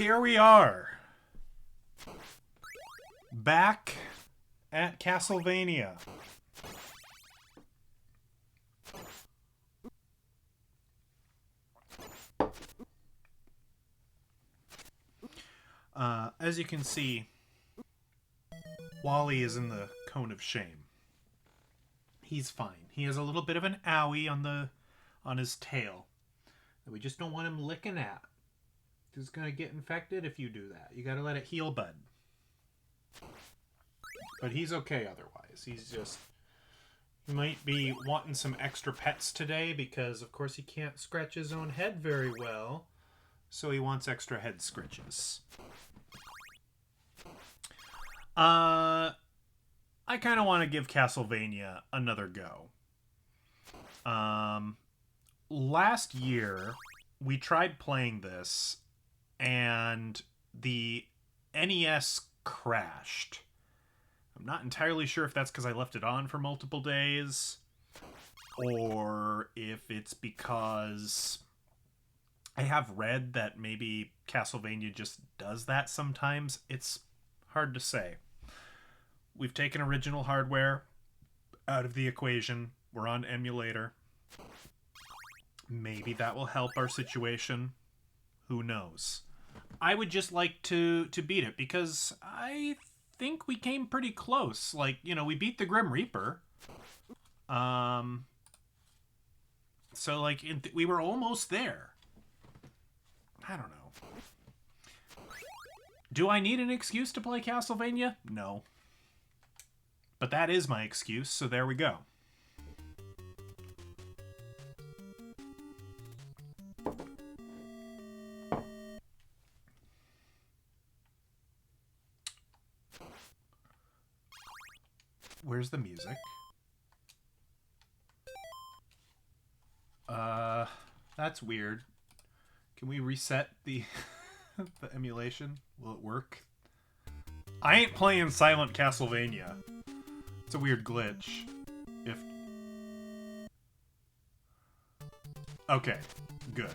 Here we are. Back at Castlevania. As you can see, Wally is in the cone of shame. He's fine. He has a little bit of an owie on his tail that we just don't want him licking at. He's gonna get infected if you do that. You gotta let it heal, bud. But he's okay otherwise. He might be wanting some extra pets today because, of course, he can't scratch his own head very well. So he wants extra head scritches. I kind of want to give Castlevania another go. Last year, we tried playing this, and the NES crashed. I'm not entirely sure if that's because I left it on for multiple days, or if it's because I have read that maybe Castlevania just does that sometimes. It's hard to say. We've taken original hardware out of the equation. We're on emulator. Maybe that will help our situation. Who knows? I would just like to beat it because I think we came pretty close. Like, you know, we beat the Grim Reaper. So, like, we were almost there. I don't know. Do I need an excuse to play Castlevania? No. But that is my excuse, so there we go. Where's the music? That's weird. Can we reset the the emulation? Will it work? I ain't playing Silent Castlevania. It's a weird glitch. Okay, good.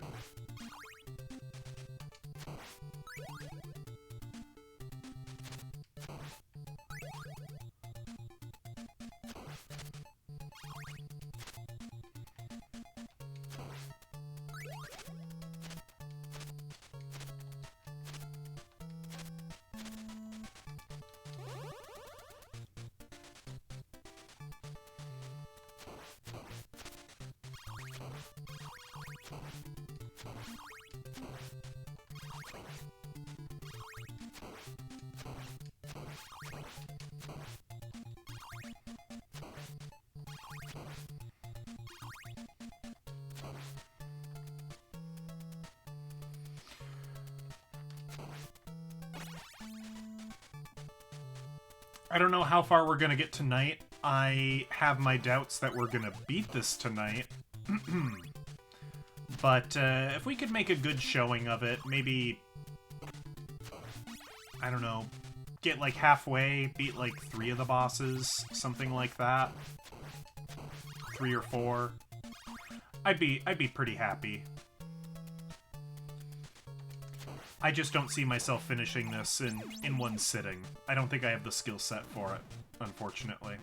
I don't know how far we're gonna get tonight. I have my doubts that we're gonna beat this tonight. But if we could make a good showing of it, maybe, I don't know, get like halfway, beat like 3 of the bosses, something like that. 3 or 4. I'd be pretty happy. I just don't see myself finishing this in one sitting. I don't think I have the skill set for it, unfortunately.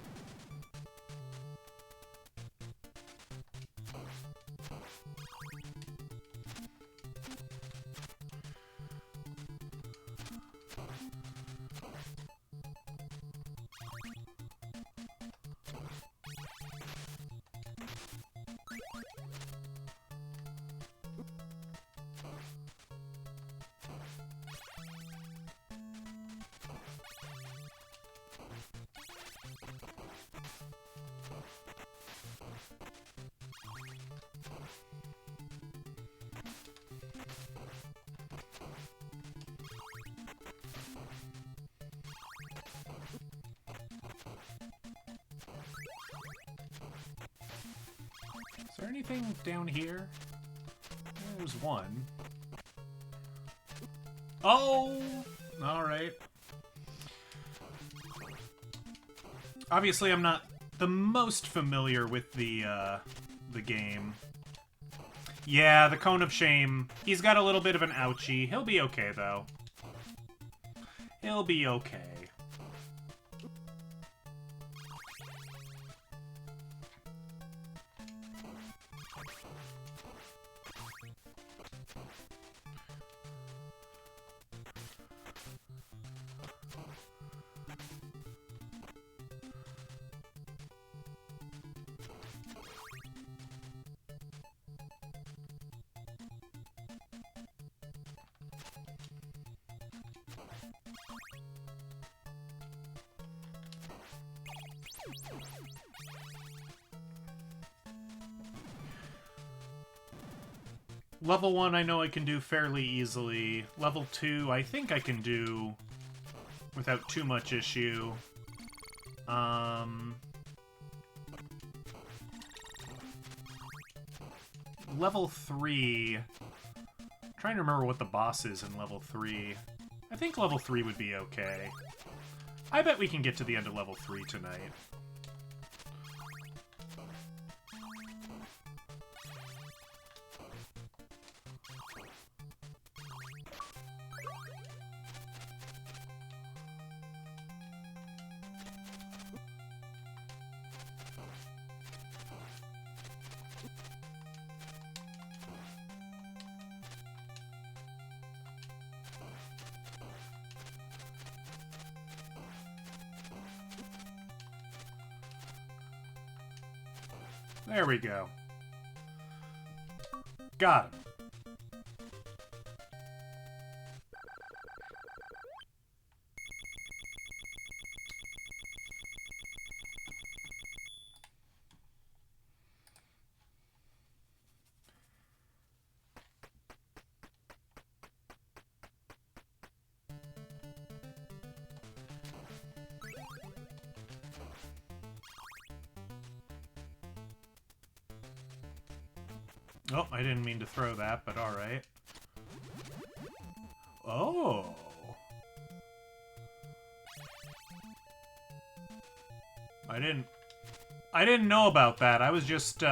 Is there anything down here? There's one. Oh! Alright. Obviously, I'm not the most familiar with the game. Yeah, the Cone of Shame. He's got a little bit of an ouchie. He'll be okay, though. He'll be okay. Level 1 I know I can do fairly easily. Level 2 I think I can do without too much issue. Level 3... I'm trying to remember what the boss is in level 3. I think level 3 would be okay. I bet we can get to the end of level 3 tonight. There we go. Got him. Oh, I didn't mean to throw that, but alright. Oh! I didn't know about that. I was just,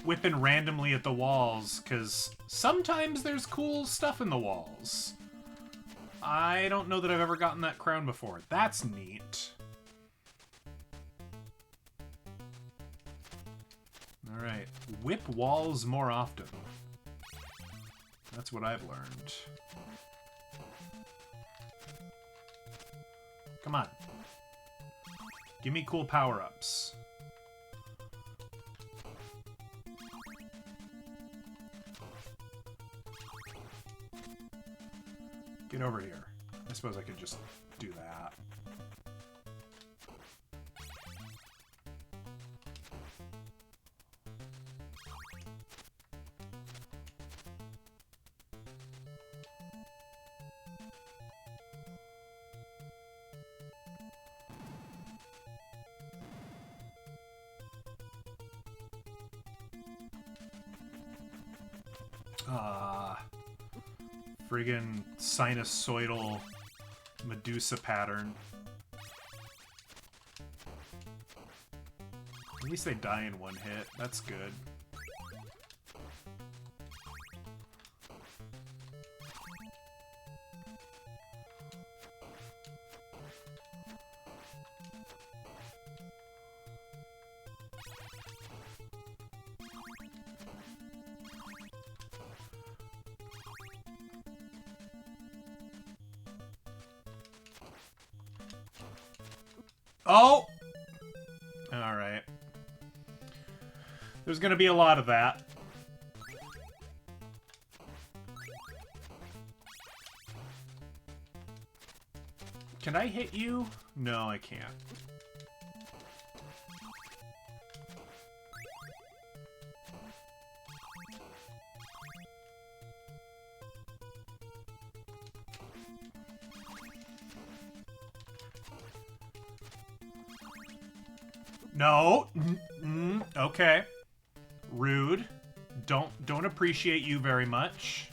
whipping randomly at the walls, because sometimes there's cool stuff in the walls. I don't know that I've ever gotten that crown before. That's neat. Alright. Whip walls more often. That's what I've learned. Come on. Give me cool power-ups. Get over here. I suppose I could just do that. Friggin' sinusoidal Medusa pattern. At least they die in one hit. That's good. Oh! Alright. There's gonna be a lot of that. Can I hit you? No, I can't. No. Okay. Rude. Don't appreciate you very much.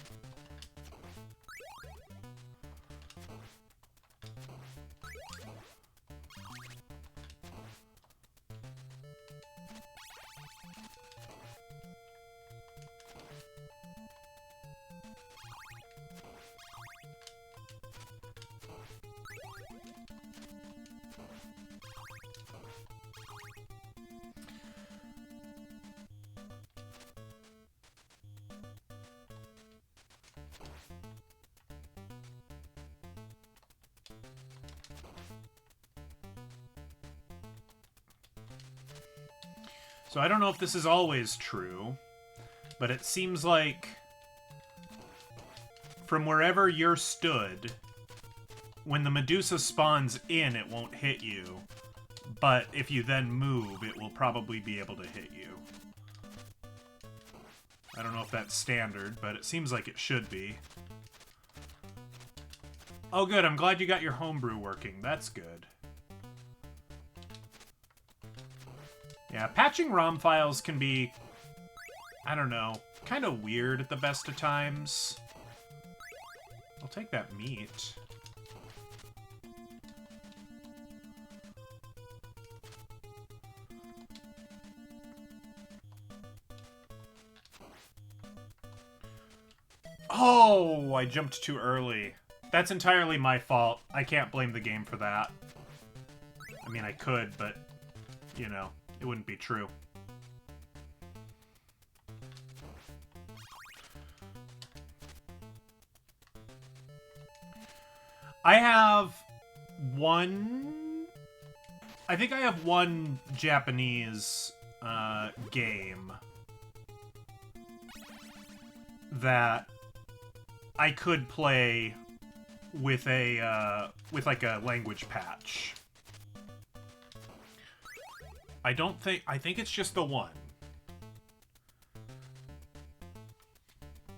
So I don't know if this is always true, but it seems like from wherever you're stood, when the Medusa spawns in, it won't hit you. But if you then move, it will probably be able to hit you. I don't know if that's standard, but it seems like it should be. Oh good, I'm glad you got your homebrew working. That's good. Yeah, patching ROM files can be, I don't know, kind of weird at the best of times. I'll take that meat. Oh, I jumped too early. That's entirely my fault. I can't blame the game for that. I mean, I could, but, you know, it wouldn't be true. I have one... I think I have one Japanese game that I could play with a with like a language patch. I think it's just the one.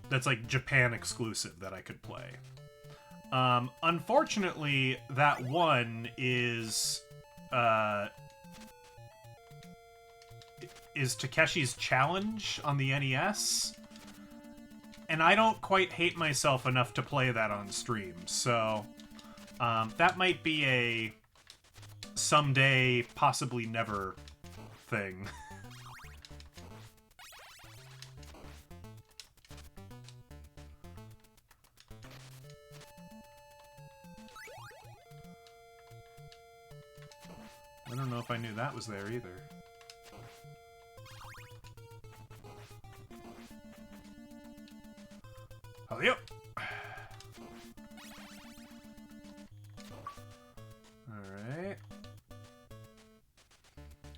That's like Japan exclusive that I could play. Unfortunately, that one is Takeshi's Challenge on the NES. And I don't quite hate myself enough to play that on stream, so that might be a someday, possibly never thing. I don't know if I knew that was there either. Oh, yep. Alright.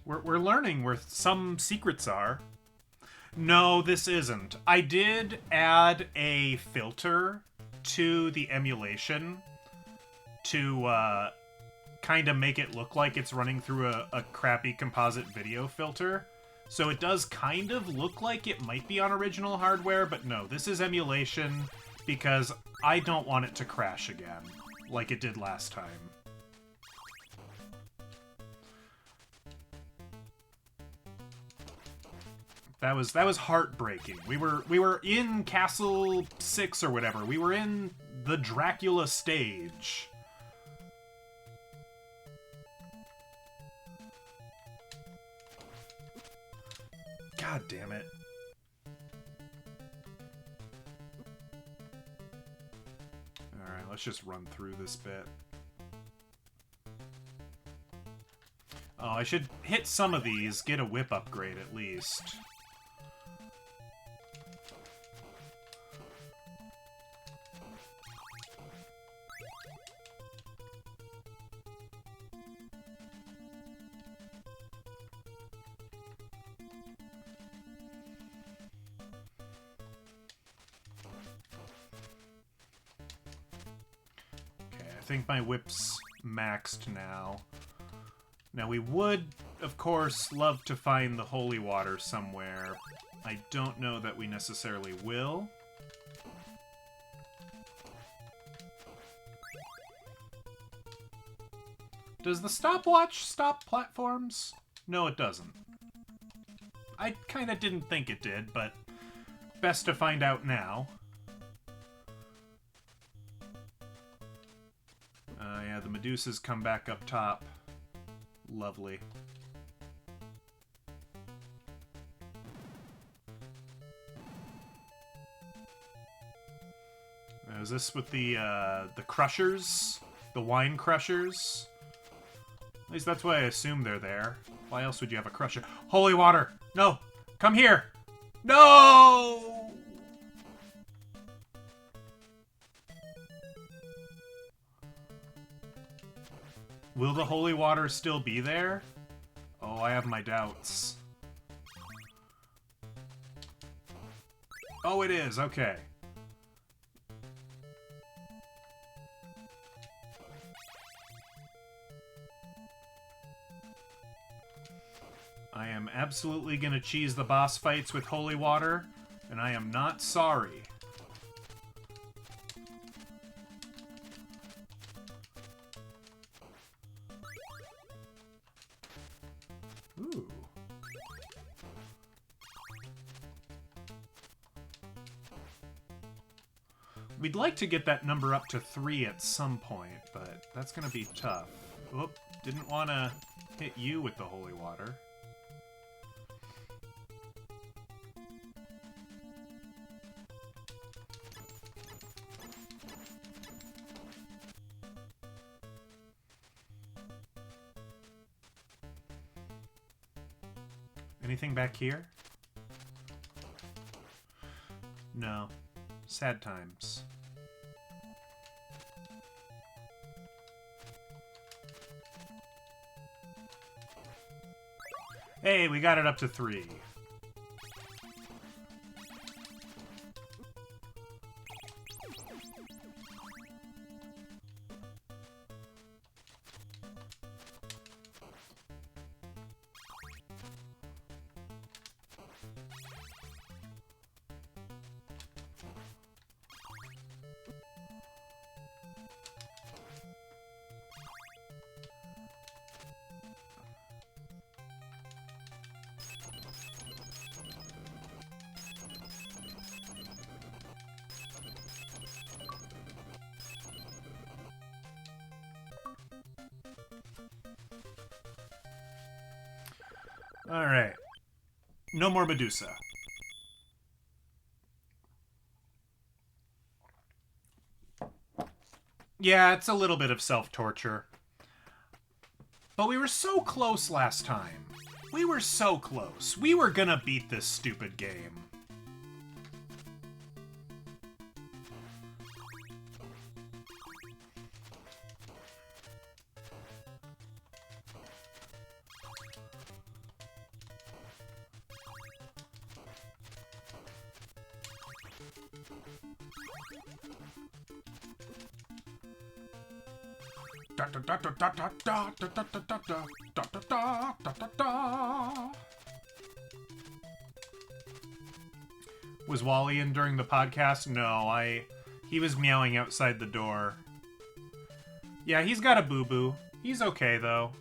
We're learning where some secrets are. No, this isn't. I did add a filter to the emulation to kind of make it look like it's running through a crappy composite video filter. So it does kind of look like it might be on original hardware, but no, this is emulation because I don't want it to crash again, like it did last time. That was heartbreaking. We were in Castle 6 or whatever. We were in the Dracula stage. God damn it. Alright, let's just run through this bit. Oh, I should hit some of these, get a whip upgrade at least. I think my whip's maxed now. Now we would, of course, love to find the holy water somewhere. I don't know that we necessarily will. Does the stopwatch stop platforms? No, it doesn't. I kind of didn't think it did, but best to find out now. Yeah, the Medusas come back up top. Lovely. Is this with the crushers? The wine crushers? At least that's why I assume they're there. Why else would you have a crusher? Holy water! No! Come here! No! Will the holy water still be there? Oh, I have my doubts. Oh, it is. Okay. I am absolutely gonna cheese the boss fights with holy water, and I am not sorry. Ooh. We'd like to get that number up to 3 at some point, but that's gonna be tough. Oop, didn't want to hit you with the holy water. Anything back here? No. Sad times. Hey, we got it up to 3. Alright. No more Medusa. Yeah, it's a little bit of self-torture. But we were so close last time. We were so close. We were gonna beat this stupid game. Was Wally in during the podcast? No, he was meowing outside the door. Yeah, he's got a boo-boo. He's okay, though.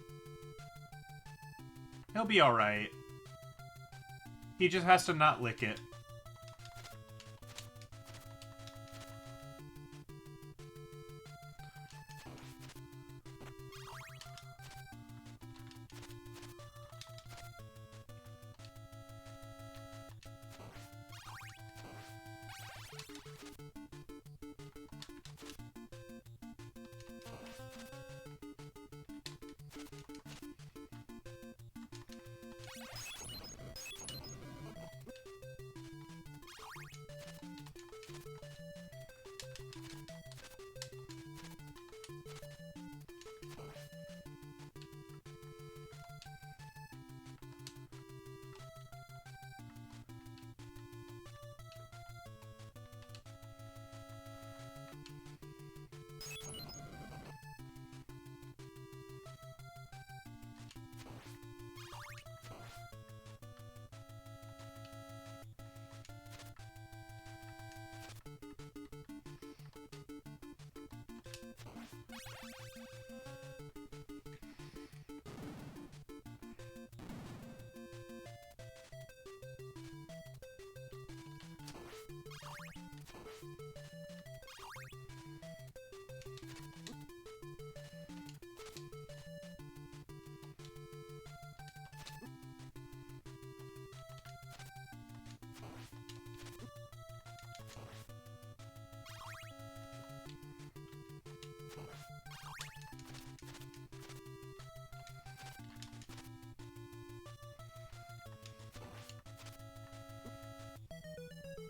He'll be alright. He just has to not lick it.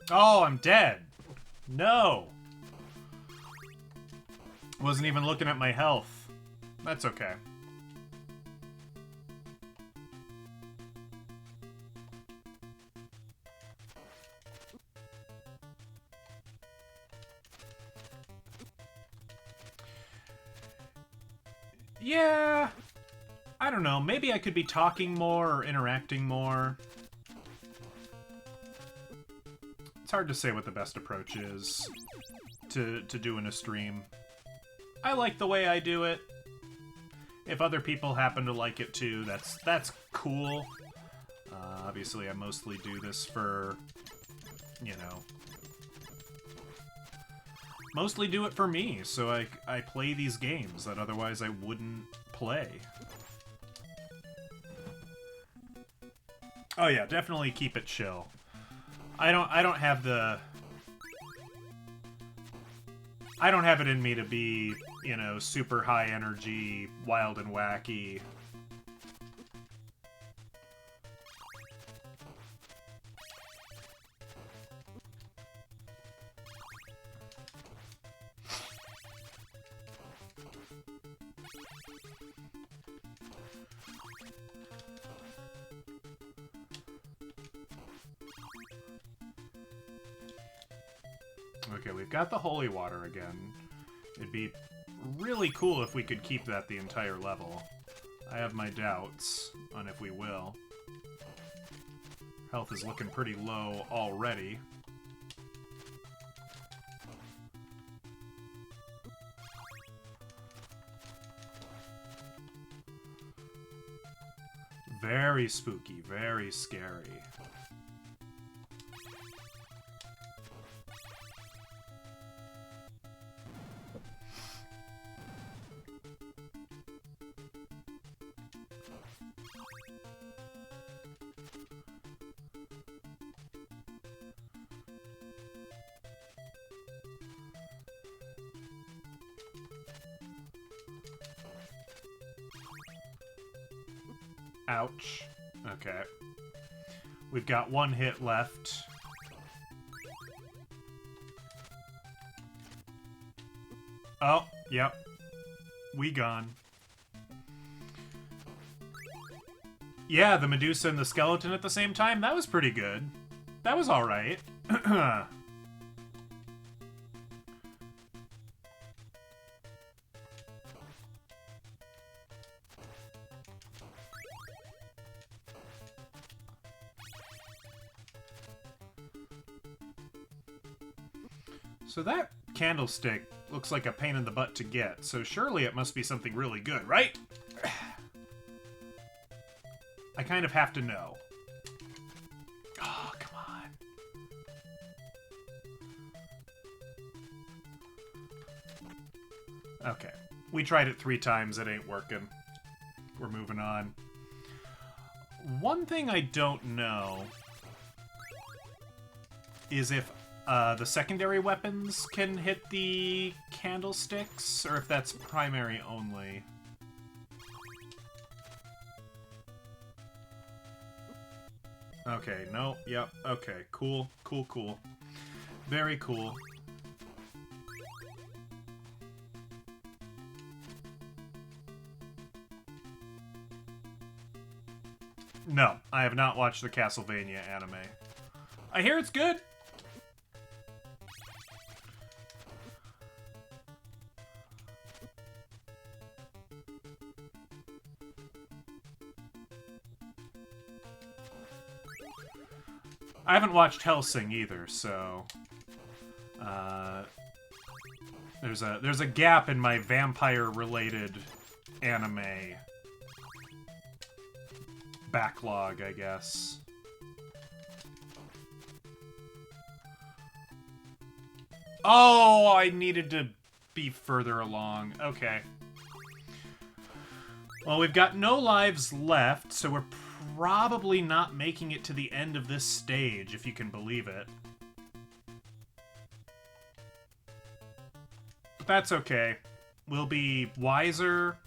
Oh, I'm dead. No. Wasn't even looking at my health. That's okay. Yeah, I don't know. Maybe I could be talking more or interacting more. It's hard to say what the best approach is to doing a stream. I like the way I do it. If other people happen to like it too, that's cool. Obviously, I mostly do this for, you know, mostly do it for me, so I play these games that otherwise I wouldn't play. Oh yeah, definitely keep it chill. I don't have it in me to be, you know, super high energy, wild and wacky. Okay, we've got the holy water again. It'd be really cool if we could keep that the entire level. I have my doubts on if we will. Health is looking pretty low already. Very spooky, very scary. Ouch. Okay. We've got one hit left. Oh, yep. We gone. Yeah, the Medusa and the skeleton at the same time? That was pretty good. That was alright. So that candlestick looks like a pain in the butt to get, so surely it must be something really good, right? I kind of have to know. Oh, come on. Okay. We tried it 3 times, it ain't working. We're moving on. One thing I don't know is if the secondary weapons can hit the candlesticks, or if that's primary only. Okay, no, yep, okay, cool, cool, cool. Very cool. No, I have not watched the Castlevania anime. I hear it's good. I haven't watched Hellsing either, so there's a gap in my vampire-related anime backlog, I guess. Oh, I needed to be further along. Okay. Well, we've got no lives left, so we're probably not making it to the end of this stage, if you can believe it. But that's okay. We'll be wiser,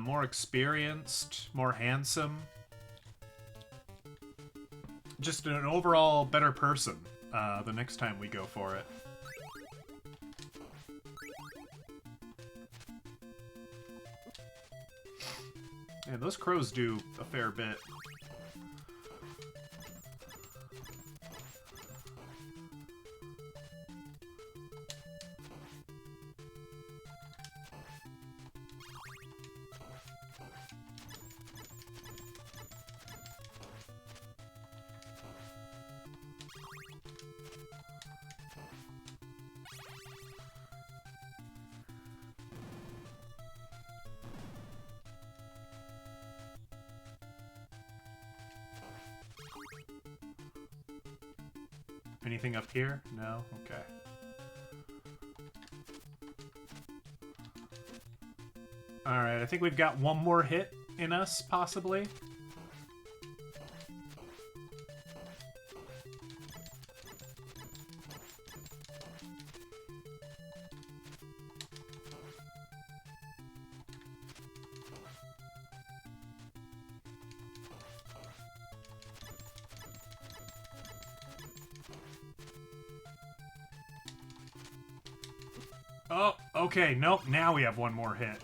more experienced, more handsome. Just an overall better person the next time we go for it. Yeah, those crows do a fair bit. Anything up here? No? Okay. Alright, I think we've got one more hit in us, possibly. Oh, okay, nope, now we have one more hit.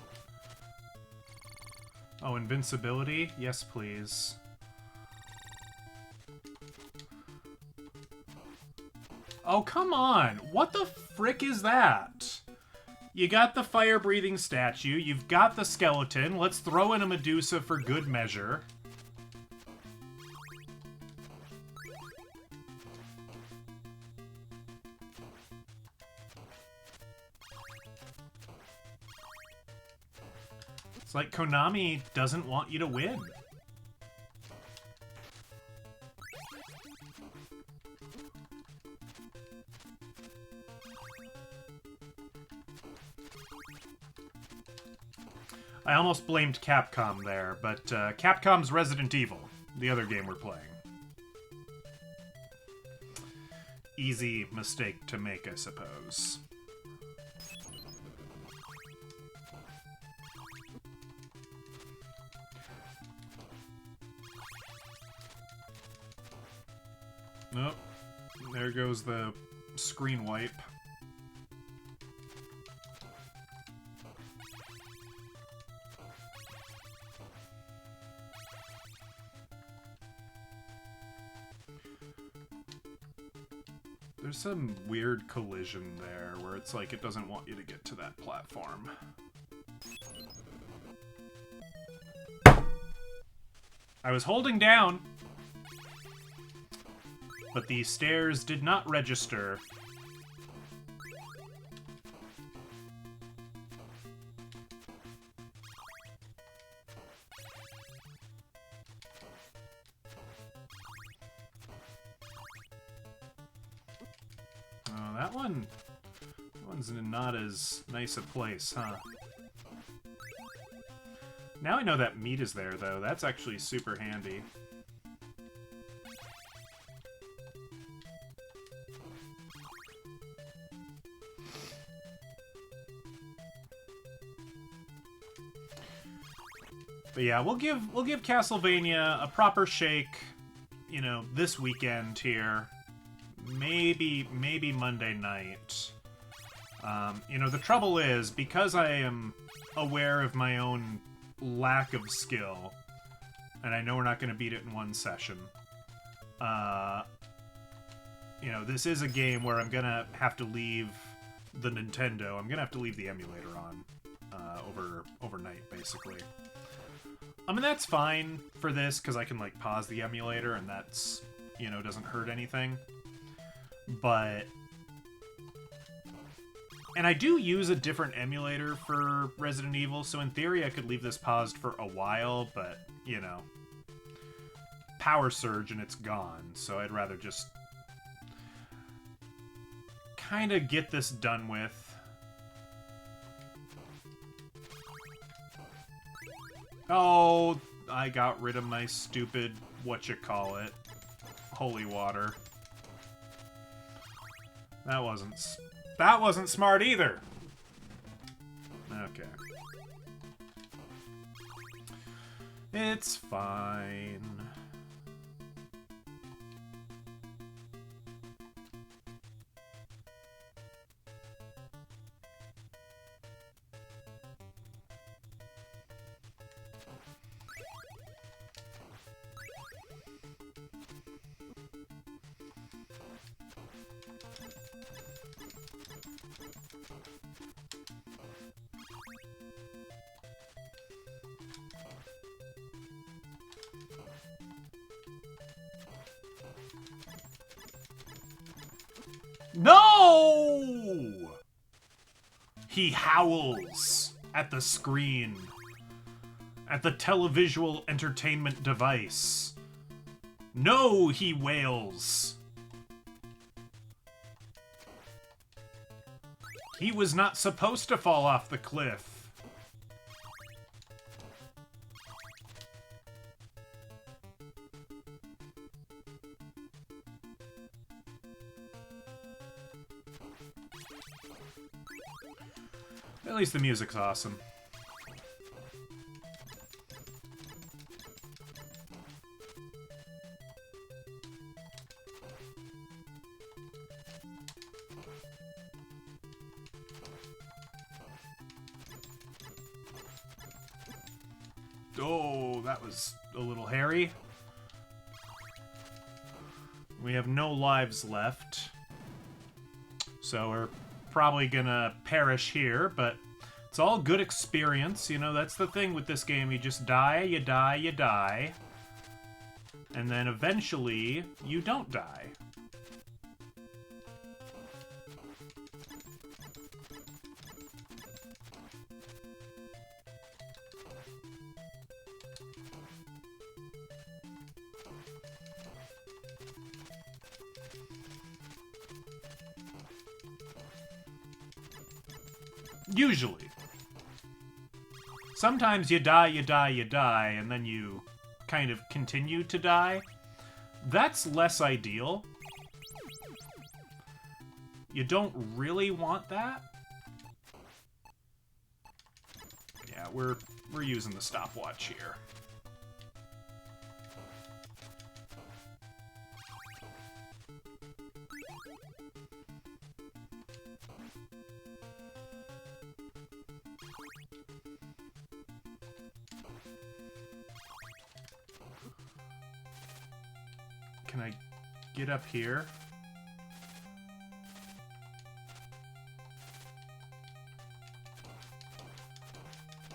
Oh, invincibility? Yes, please. Oh, come on! What the frick is that? You got the fire-breathing statue, you've got the skeleton, let's throw in a Medusa for good measure. It's like Konami doesn't want you to win. I almost blamed Capcom there, but Capcom's Resident Evil, the other game we're playing. Easy mistake to make, I suppose. Nope. There goes the screen wipe. There's some weird collision there where it's like it doesn't want you to get to that platform. I was holding down, but the stairs did not register. Oh, that one's in not as nice a place, huh? Now I know that meat is there, though. That's actually super handy. But yeah, we'll give Castlevania a proper shake, you know, this weekend here. Maybe Monday night. You know, the trouble is, because I am aware of my own lack of skill, and I know we're not going to beat it in one session, you know, this is a game where I'm going to have to leave the Nintendo. I'm going to have to leave the emulator on overnight, basically. I mean, that's fine for this, because I can, like, pause the emulator, and that's, you know, doesn't hurt anything. But... And I do use a different emulator for Resident Evil, so in theory I could leave this paused for a while, but, you know, power surge and it's gone, so I'd rather just kind of get this done with. Oh, I got rid of my stupid, whatchamacallit, holy water. That wasn't smart either. Okay. It's fine. No! He howls at the screen, at the televisual entertainment device. No, he wails. He was not supposed to fall off the cliff. At least the music's awesome. Oh, that was a little hairy. We have no lives left. So we're probably gonna perish here, but it's all good experience. You know, that's the thing with this game. You just die, you die, you die. And then eventually, you don't die. Usually. Sometimes you die, you die, you die, and then you kind of continue to die. That's less ideal. You don't really want that. Yeah, we're using the stopwatch here. Can I get up here?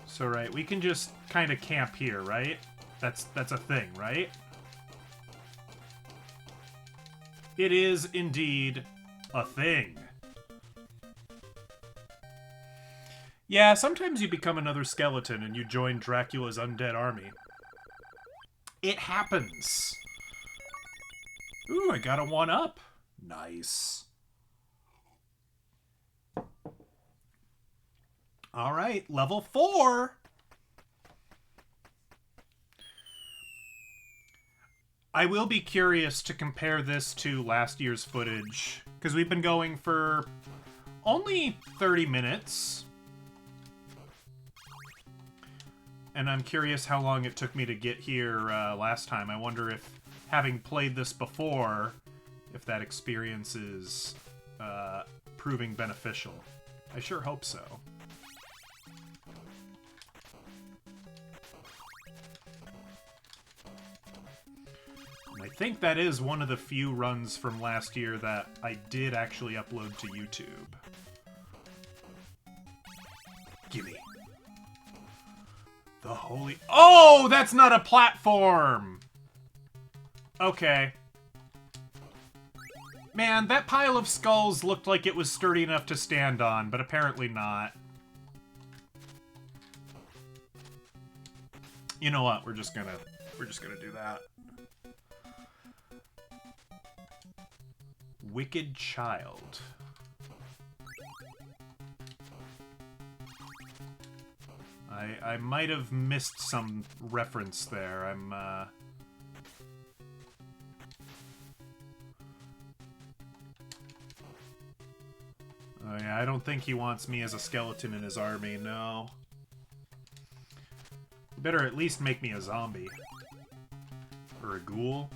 So, right, we can just kind of camp here, right? That's a thing, right? It is indeed a thing. Yeah, sometimes you become another skeleton and you join Dracula's undead army. It happens. Ooh, I got a 1-up. Nice. All right, level 4. I will be curious to compare this to last year's footage, because we've been going for only 30 minutes. And I'm curious how long it took me to get here last time. I wonder if, having played this before, if that experience is proving beneficial. I sure hope so. And I think that is one of the few runs from last year that I did actually upload to YouTube. Gimme. The holy... Oh, that's not a platform! Okay. Man, that pile of skulls looked like it was sturdy enough to stand on, but apparently not. You know what? We're just gonna do that. Wicked Child. I might have missed some reference there. I'm Oh yeah, I don't think he wants me as a skeleton in his army, no. Better at least make me a zombie. Or a ghoul.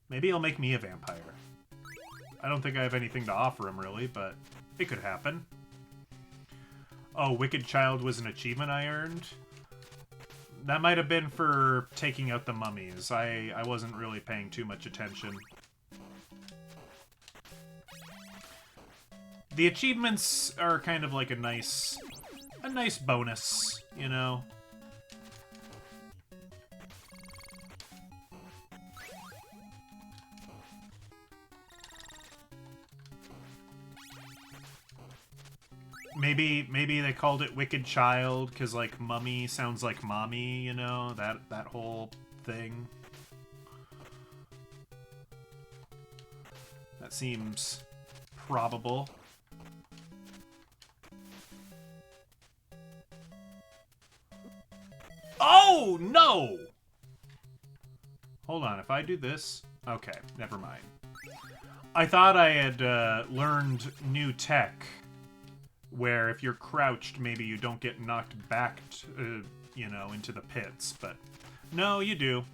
Maybe he'll make me a vampire. I don't think I have anything to offer him, really, but it could happen. Oh, Wicked Child was an achievement I earned? That might have been for taking out the mummies. I wasn't really paying too much attention. The achievements are kind of like a nice bonus, you know? Maybe they called it Wicked Child because, like, mummy sounds like mommy, you know? That whole thing. That seems probable. Oh, no! Hold on, if I do this... Okay, never mind. I thought I had learned new tech, where if you're crouched, maybe you don't get knocked back, you know, into the pits, but no, you do.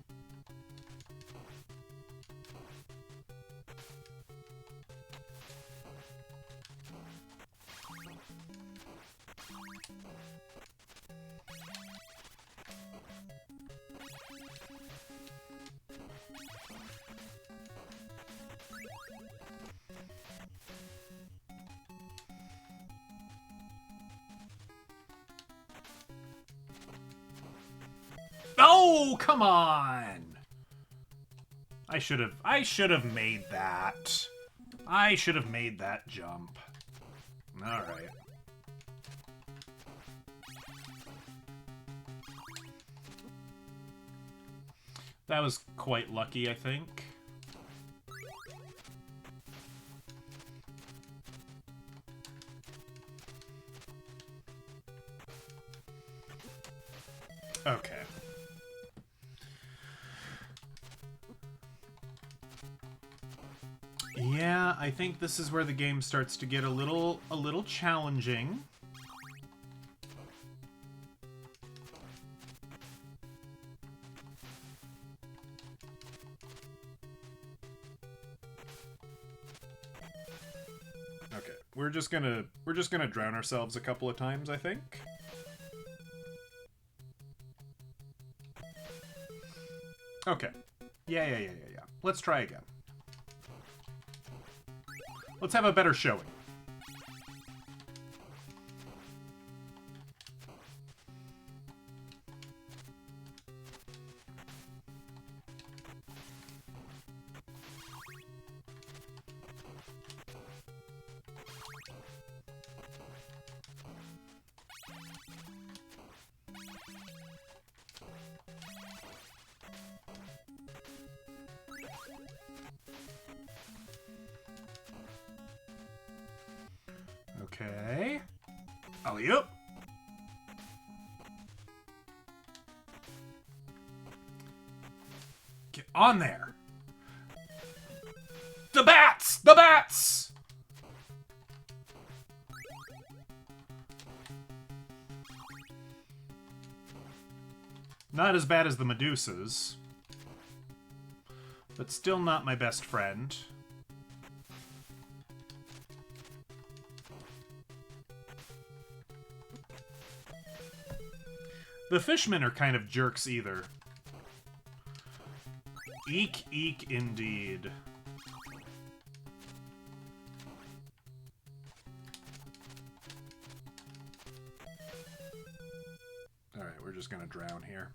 Oh, come on! I should have made that. I should have made that jump. All right. That was quite lucky, I think. Okay. Yeah, I think this is where the game starts to get a little challenging. Okay, we're just gonna drown ourselves a couple of times, I think. Okay. Yeah. Let's try again. Let's have a better showing. Okay. Alley-oop. Get on there. The bats! The bats! Not as bad as the Medusas. But still not my best friend. The fishmen are kind of jerks either. Eek, eek, indeed. Alright, we're just gonna drown here.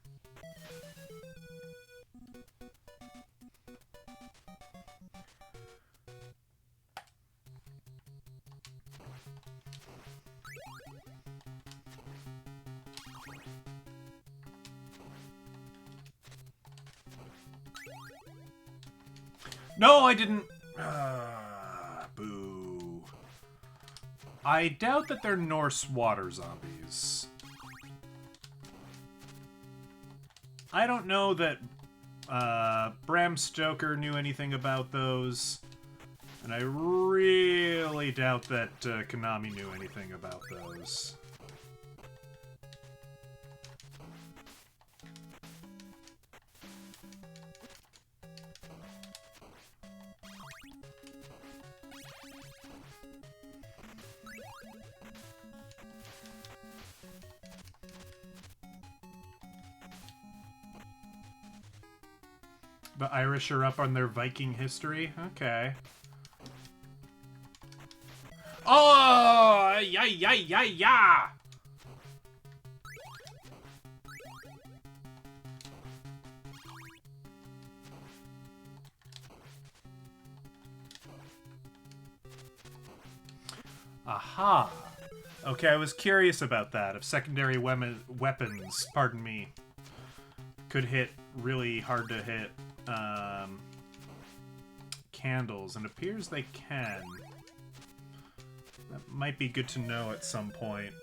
No, I didn't. Boo. I doubt that they're Norse water zombies. I don't know that Bram Stoker knew anything about those. And I really doubt that Konami knew anything about those. The Irish are up on their Viking history? Okay. Oh! Yeah! Aha! Okay, I was curious about that. If secondary weapons, pardon me, could hit really hard to hit candles, and it appears they can. That might be good to know at some point.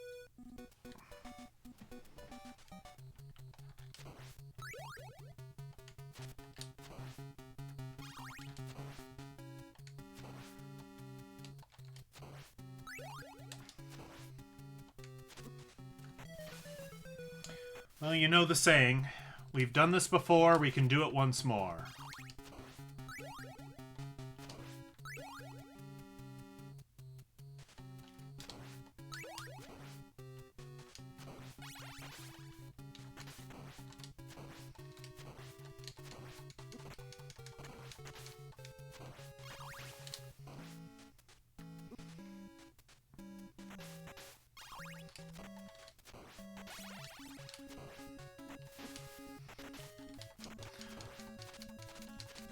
Well, you know the saying. We've done this before, we can do it once more.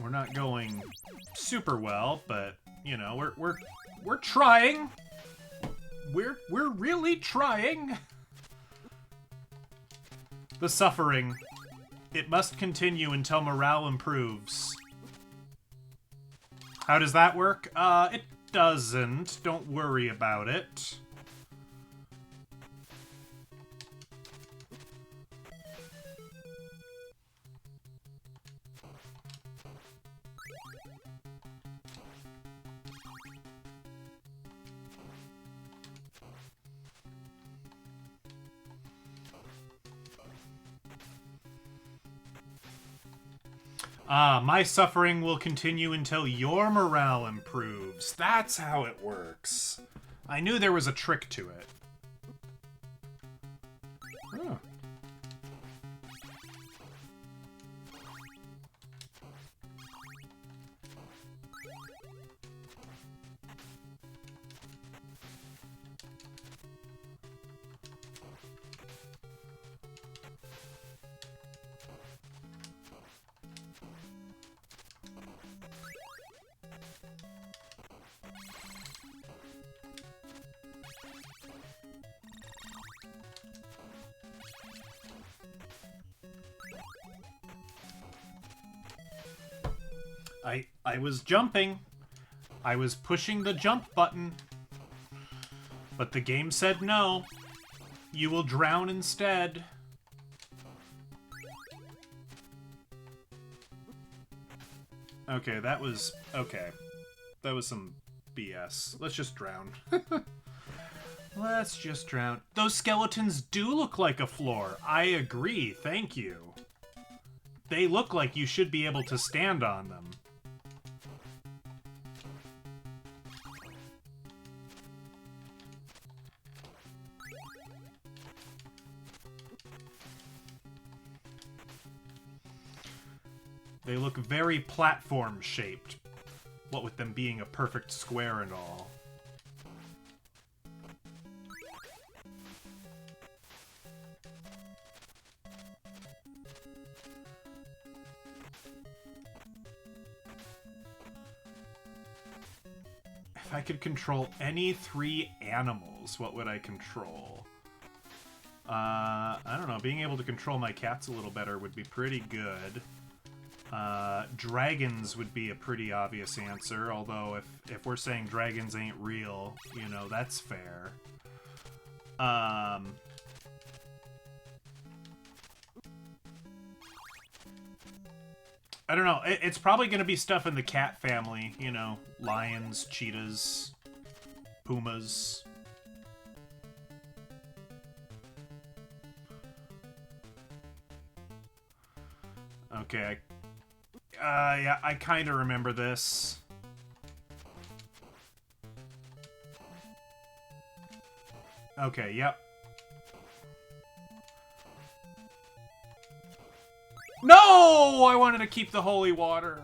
We're not going super well, but you know, we're trying. We're really trying. The suffering. It must continue until morale improves. How does that work? It doesn't. Don't worry about it. My suffering will continue until your morale improves. That's how it works. I knew there was a trick to it. Oh. I was jumping. I was pushing the jump button. But the game said no. You will drown instead. Okay, that was... Okay. That was some BS. Let's just drown. Let's just drown. Those skeletons do look like a floor. I agree. Thank you. They look like you should be able to stand on them. They look very platform-shaped. What with them being a perfect square and all. If I could control any 3 animals, what would I control? I don't know. Being able to control my cats a little better would be pretty good. Dragons would be a pretty obvious answer, although if we're saying dragons ain't real, you know, that's fair. I don't know. It's probably going to be stuff in the cat family, you know, lions, cheetahs, pumas. Okay, yeah, I kind of remember this. Okay, yep. No! I wanted to keep the holy water.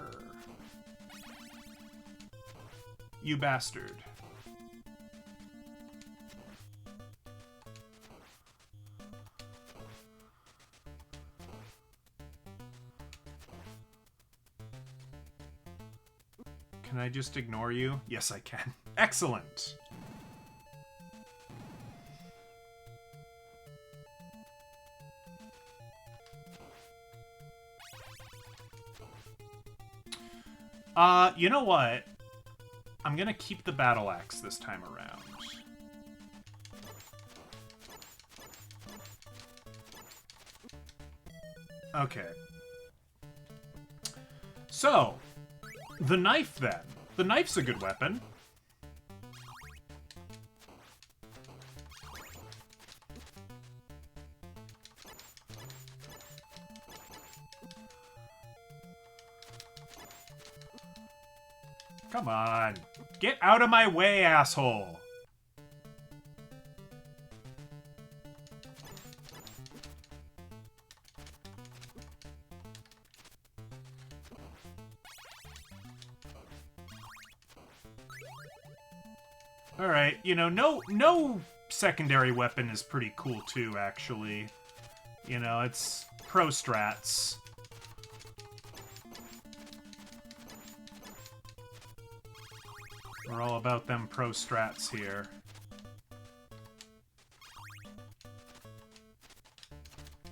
You bastard. Can I just ignore you? Yes, I can. Excellent. You know what? I'm gonna keep the battle axe this time around. Okay. So, the knife then. The knife's a good weapon. Come on. Get out of my way, asshole. Alright, you know, no secondary weapon is pretty cool too, actually. You know, it's pro strats. We're all about them pro strats here.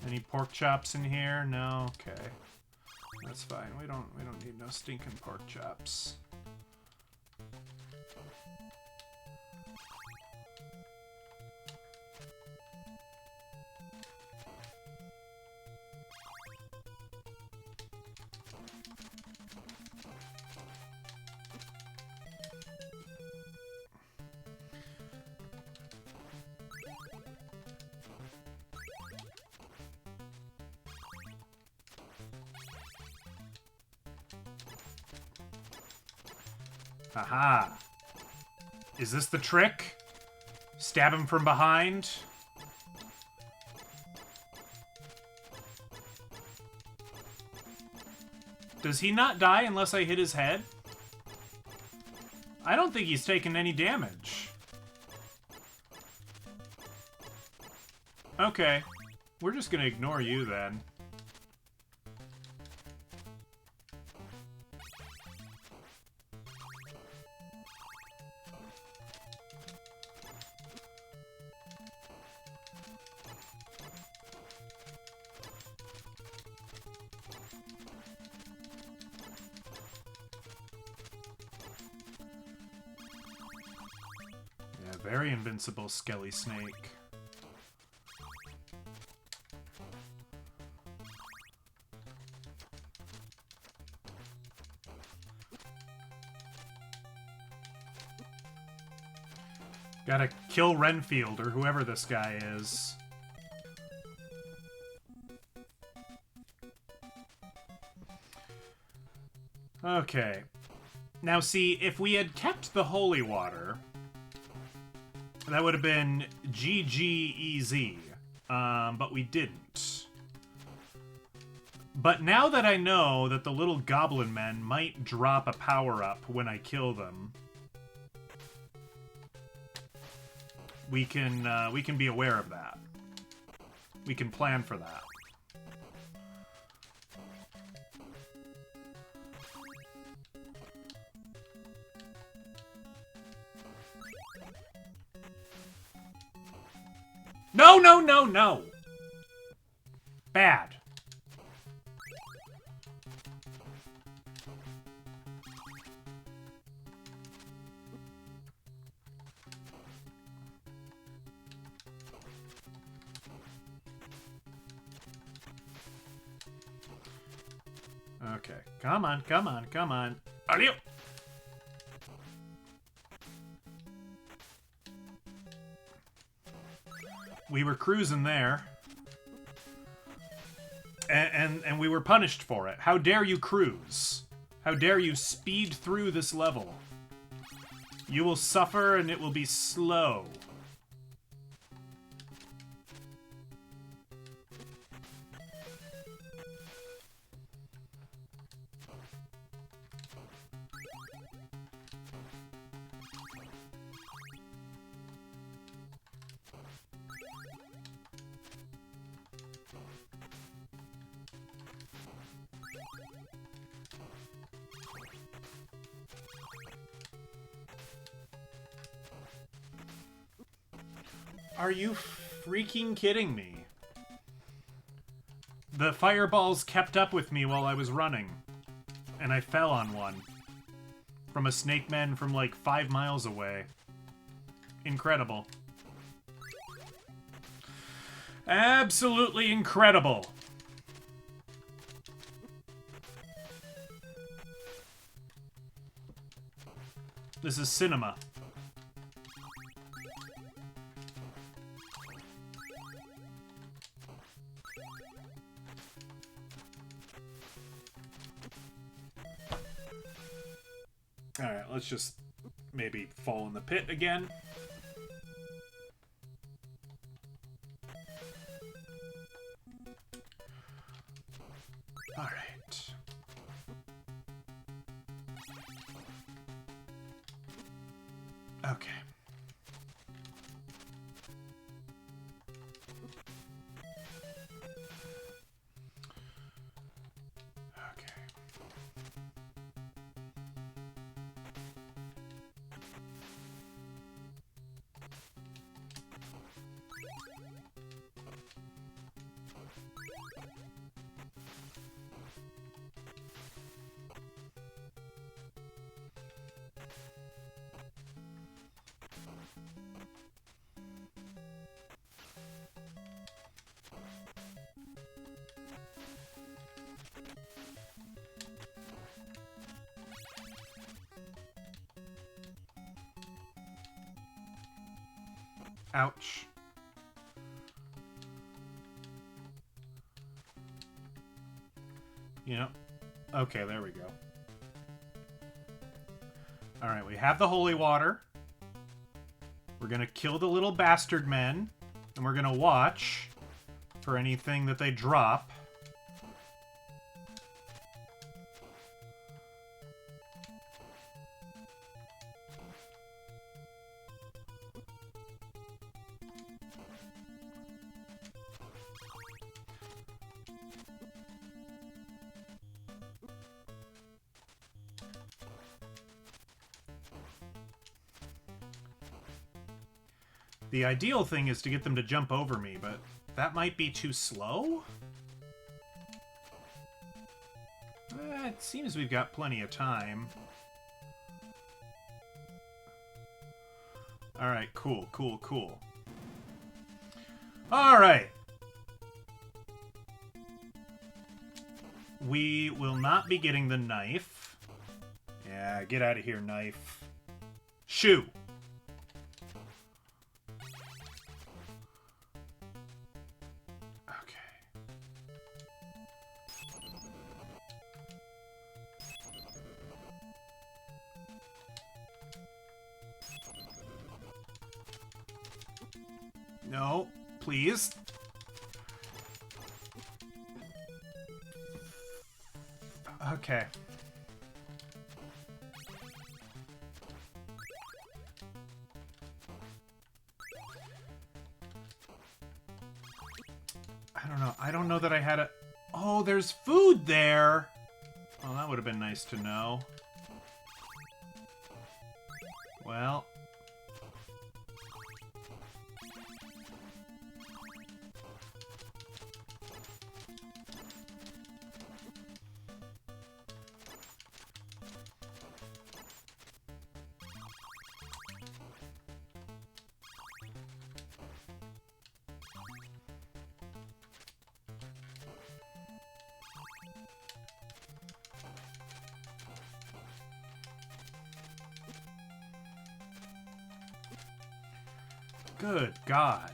Any pork chops in here? No? Okay. That's fine. We don't need no stinking pork chops. Aha! Is this the trick? Stab him from behind? Does he not die unless I hit his head? I don't think he's taken any damage. Okay. We're just gonna ignore you then. Very invincible Skelly Snake. Gotta kill Renfield, or whoever this guy is. Okay. Now see, if we had kept the holy water... that would have been GG easy, but we didn't. But now that I know that the little goblin men might drop a power-up when I kill them, we can be aware of that. We can plan for that. No, no, no, no! Bad. Okay. Come on, come on, come on. Adieu! We were cruising there. And we were punished for it. How dare you cruise? How dare you speed through this level? You will suffer and it will be slow. Are you freaking kidding me? The fireballs kept up with me while I was running. And I fell on one. From a snake man from like 5 miles away. Incredible. Absolutely incredible. This is cinema. Alright, let's just maybe fall in the pit again. Alright. Okay. Ouch. You know, okay, there we go. Alright, we have the holy water. We're gonna kill the little bastard men, and we're gonna watch for anything that they drop. The ideal thing is to get them to jump over me, but that might be too slow? It seems we've got plenty of time. Alright, cool, cool, cool. Alright. We will not be getting the knife. Yeah, get out of here, knife. Shoo! No, please. Okay. I don't know. I don't know that I had a... Oh, there's food there! Oh, that would have been nice to know. Well... Good God.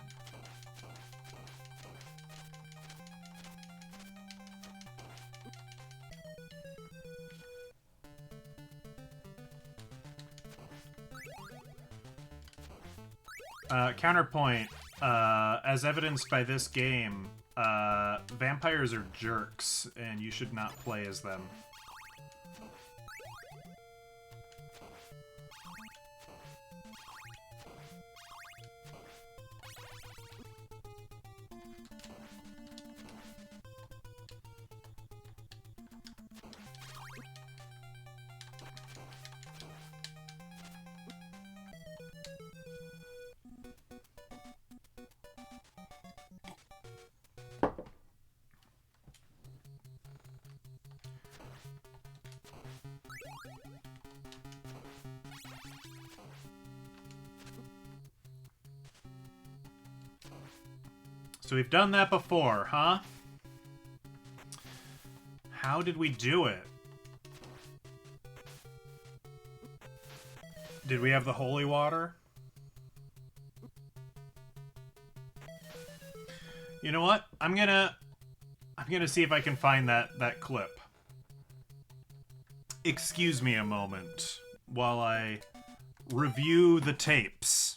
Counterpoint. As evidenced by this game, vampires are jerks, and you should not play as them. So we've done that before, huh? How did we do it? Did we have the holy water? You know what? I'm gonna see if I can find that clip. Excuse me a moment while I review the tapes.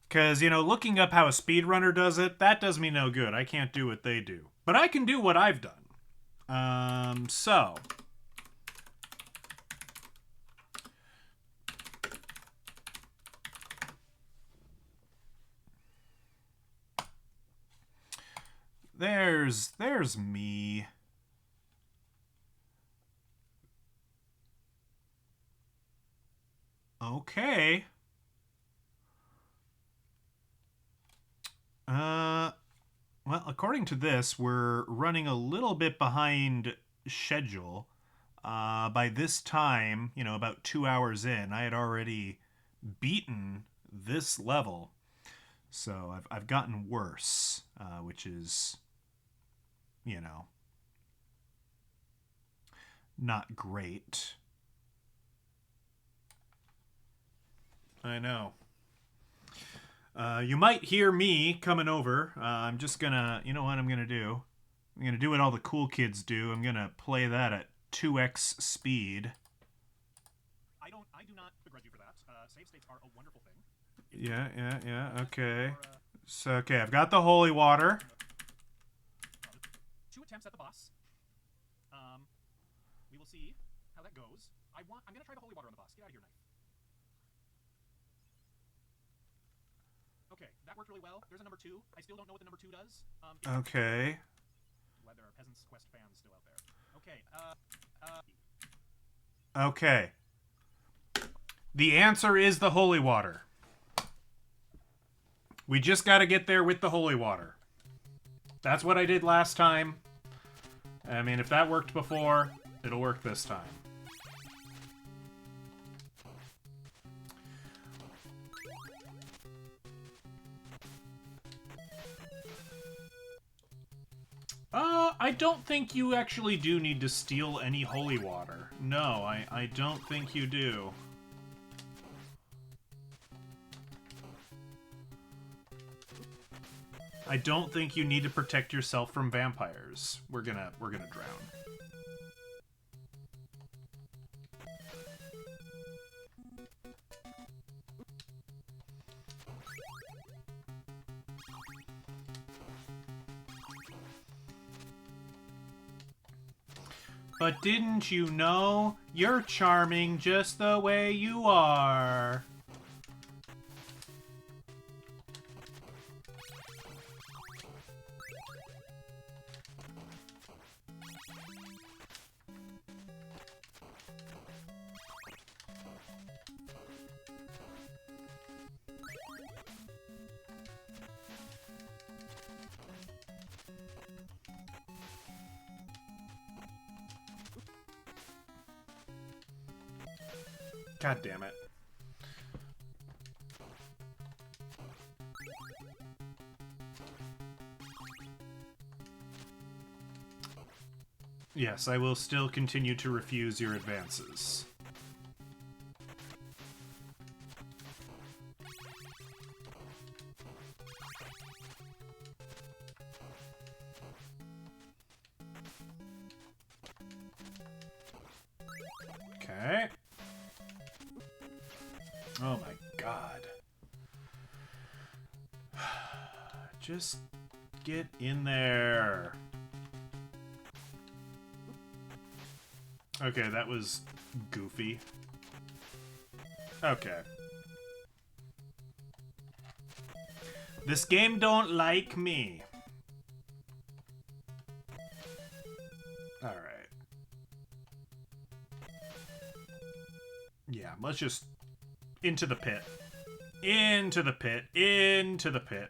Because, you know, looking up how a speedrunner does it, that does me no good. I can't do what they do. But I can do what I've done. So... There's me. Okay. Well, according to this, we're running a little bit behind schedule. By this time, you know, about 2 hours in, I had already beaten this level. So I've gotten worse, which is, you know, not great. I know. You might hear me coming over. I'm just gonna, you know what I'm gonna do? I'm gonna do what all the cool kids do. I'm gonna play that at 2x speed. I do not begrudge you for that. Save states are a wonderful thing. Yeah, okay. So, okay, I've got the holy water. 2 attempts at the boss. We will see how that goes. I'm gonna try the holy water on the boss. Get out of here, knife. Okay, that worked really well. There's a number 2. I still don't know what the number 2 does. Okay. Glad there are Peasants Quest fans still out there. Okay. The answer is the holy water. We just got to get there with the holy water. That's what I did last time. I mean, if that worked before, it'll work this time. I don't think you actually do need to steal any holy water. No, I don't think you do. I don't think you need to protect yourself from vampires. We're gonna drown. But didn't you know? You're charming just the way you are. God damn it. Yes, I will still continue to refuse your advances. Okay. Oh my god. Just get in there. Okay, that was goofy. Okay. This game don't like me. Alright. Yeah, let's just... into the pit. Into the pit. Into the pit.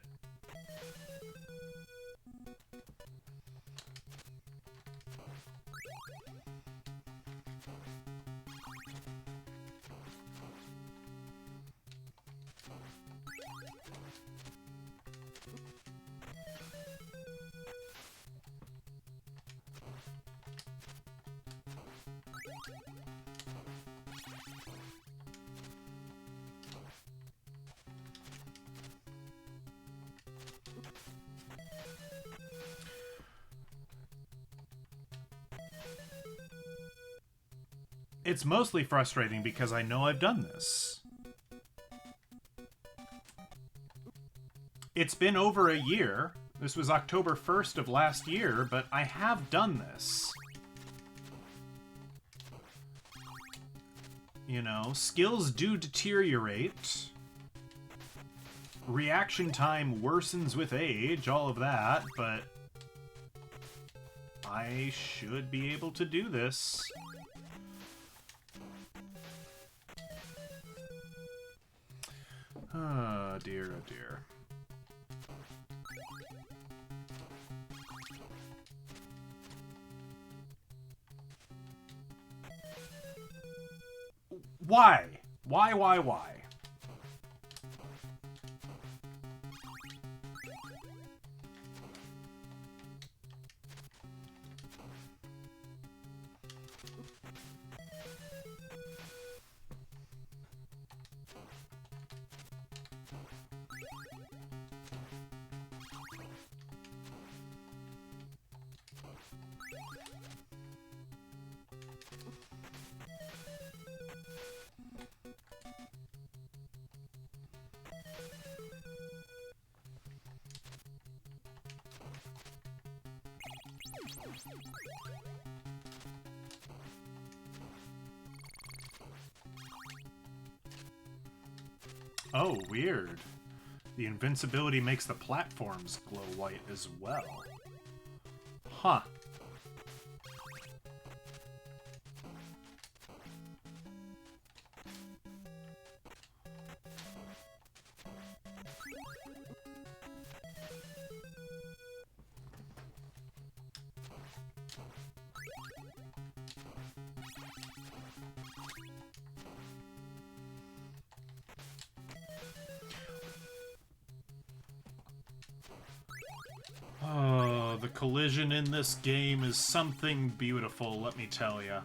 It's mostly frustrating because I know I've done this. It's been over a year. This was October 1st of last year, but I have done this. You know, skills do deteriorate. Reaction time worsens with age, all of that, but I should be able to do this. Oh dear, oh dear. Why? Why? Oh, weird. The invincibility makes the platforms glow white as well. Huh. Oh, the collision in this game is something beautiful, let me tell ya.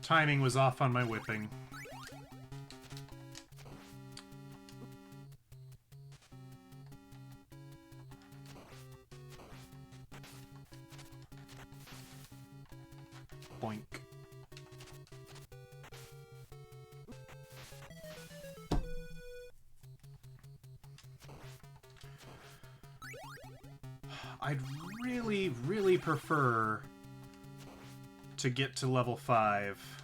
Timing was off on my whipping. Boink. I'd really prefer to get to level 5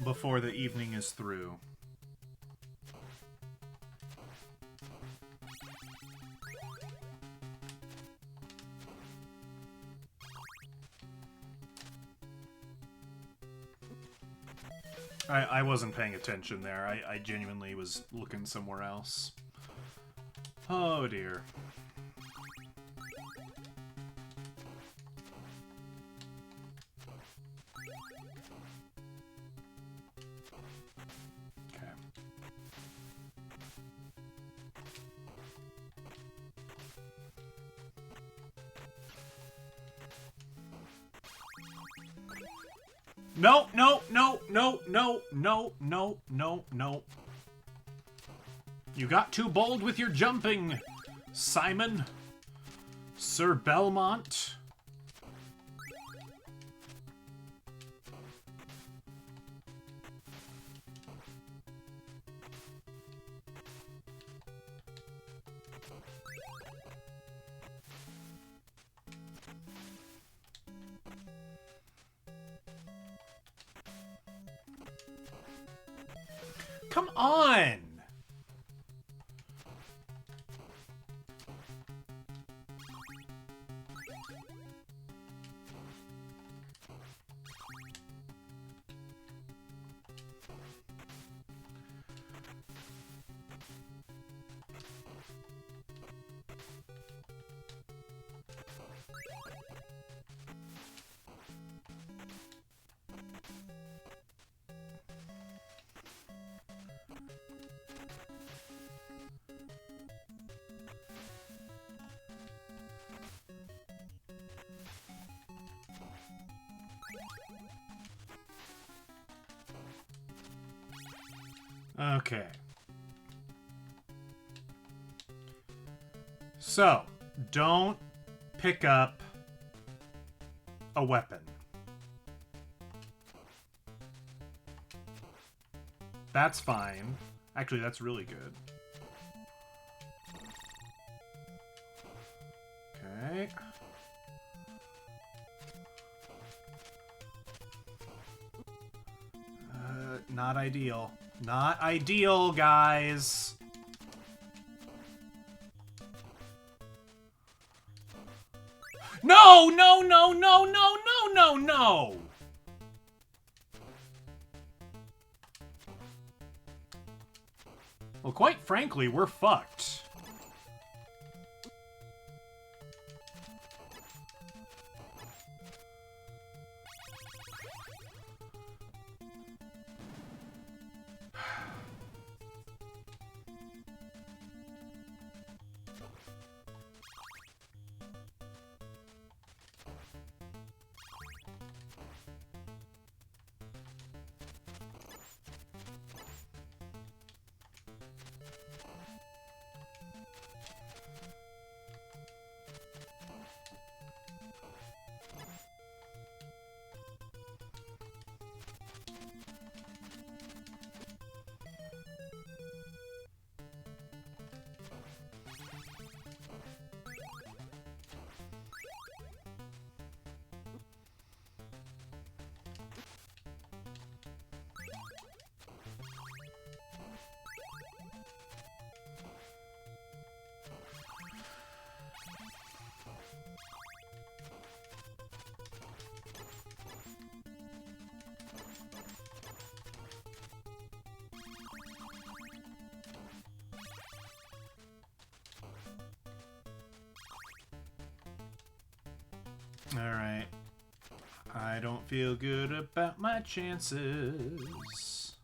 before the evening is through. I wasn't paying attention there. I genuinely was looking somewhere else. Oh dear. Okay. No, no, no, no, no, no, no, no, no. You got too bold with your jumping, Simon. Sir Belmont. Come on! Okay. So, don't pick up a weapon. That's fine. Actually, that's really good. Okay. Not ideal. Not ideal, guys. No, no, no, no, no, no, no, no! Well, quite frankly, we're fucked. Alright. I don't feel good about my chances.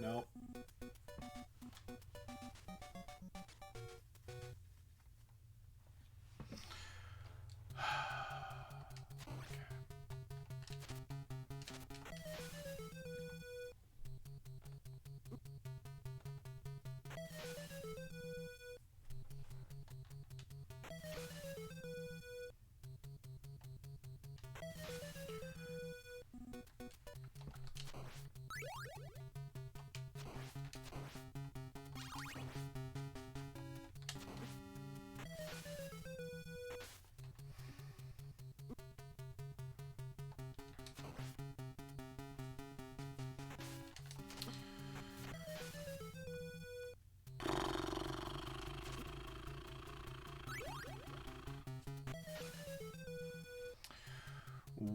Nope.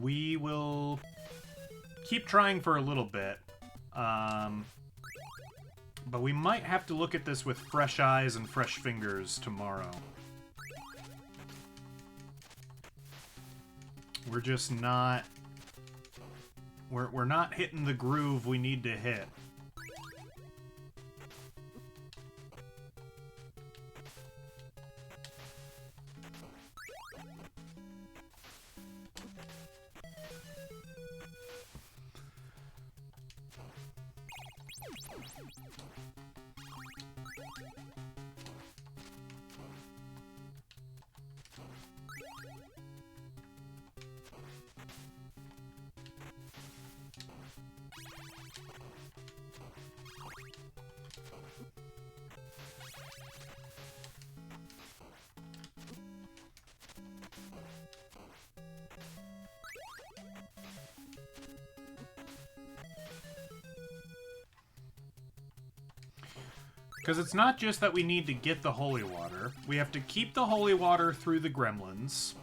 We will keep trying for a little bit. But we might have to look at this with fresh eyes and fresh fingers tomorrow. We're just not... We're not hitting the groove we need to hit. Because it's not just that we need to get the holy water. We have to keep the holy water through the gremlins.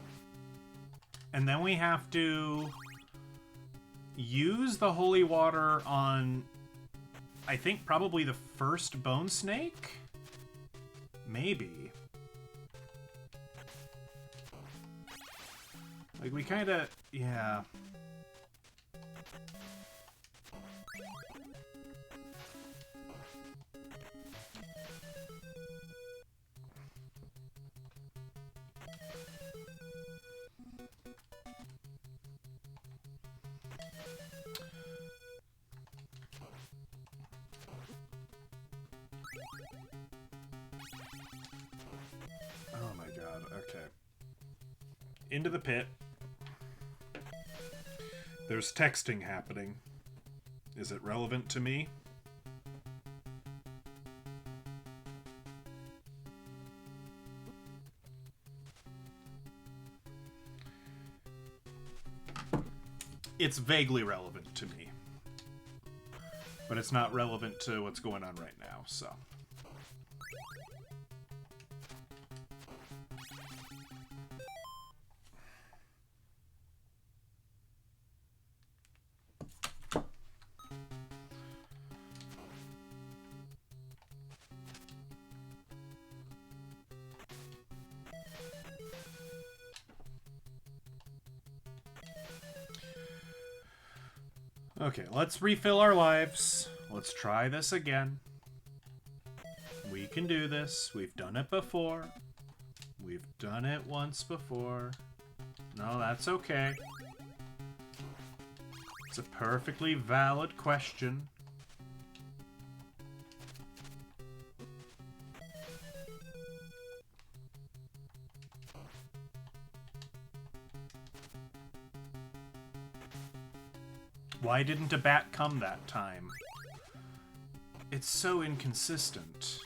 And then we have to use the holy water on, I think, probably the first bone snake? Maybe. Like, we kind of... yeah. God. Okay. Into the pit. There's texting happening. Is it relevant to me? It's vaguely relevant to me. But it's not relevant to what's going on right now, so... Okay, let's refill our lives. Let's try this again. We can do this. We've done it before. We've done it once before. No, that's okay. It's a perfectly valid question. Why didn't a bat come that time? It's so inconsistent.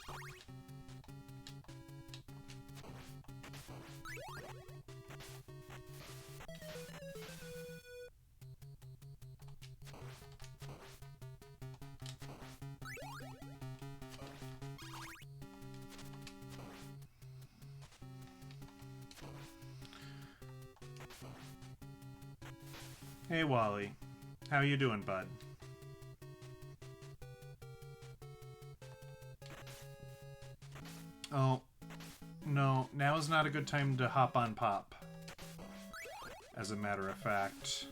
Hey, Wally. How you doing, bud? Oh, no. Now is not a good time to hop on Pop. As a matter of fact.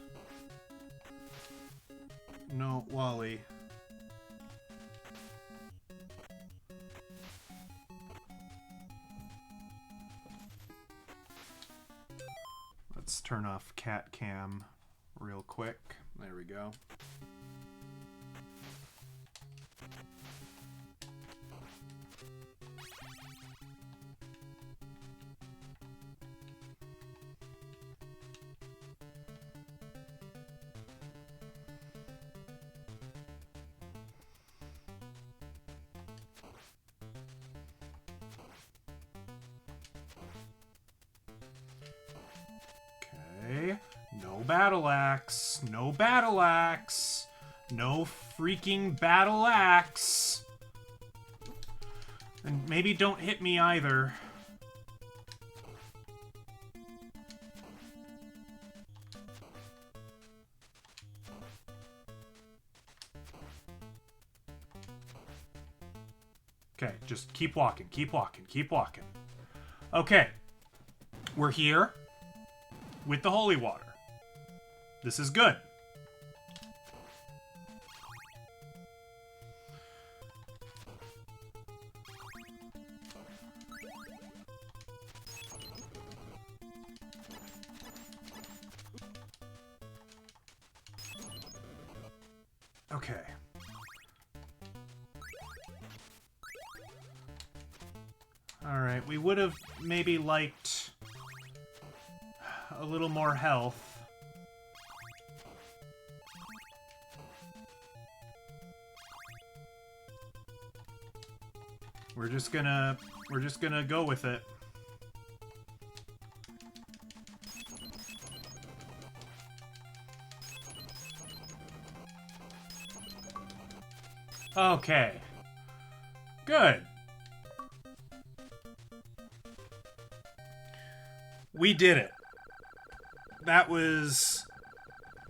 No, Wally. Let's turn off cat cam real quick. There we go. Okay. No battle axe. No battle axe. No freaking battle axe. And maybe don't hit me either. Okay, just keep walking, keep walking, keep walking. Okay. We're here with the holy water. This is good. Okay. All right, we would have maybe liked a little more health. We're just gonna go with it. Okay. Good. We did it. That was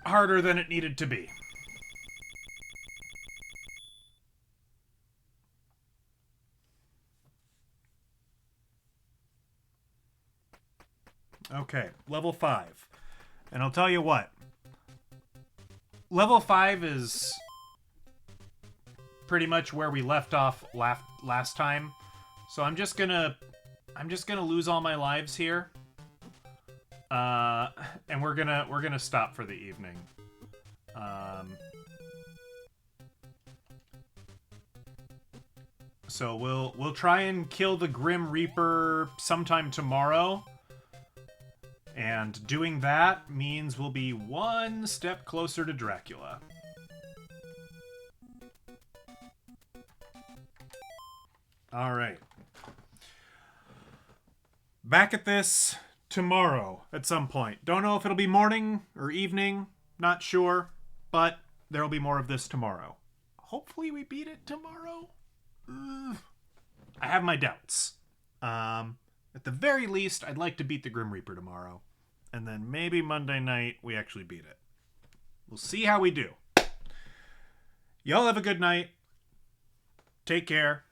harder than it needed to be. Okay, level 5. And I'll tell you what. Level 5 is pretty much where we left off last time. So I'm just gonna lose all my lives here. And we're gonna stop for the evening. So we'll try and kill the Grim Reaper sometime tomorrow. And doing that means we'll be one step closer to Dracula. All right. Back at this tomorrow at some point. Don't know if it'll be morning or evening. Not sure. But there'll be more of this tomorrow. Hopefully we beat it tomorrow. I have my doubts. At the very least, I'd like to beat the Grim Reaper tomorrow. And then maybe Monday night we actually beat it. We'll see how we do. Y'all have a good night. Take care.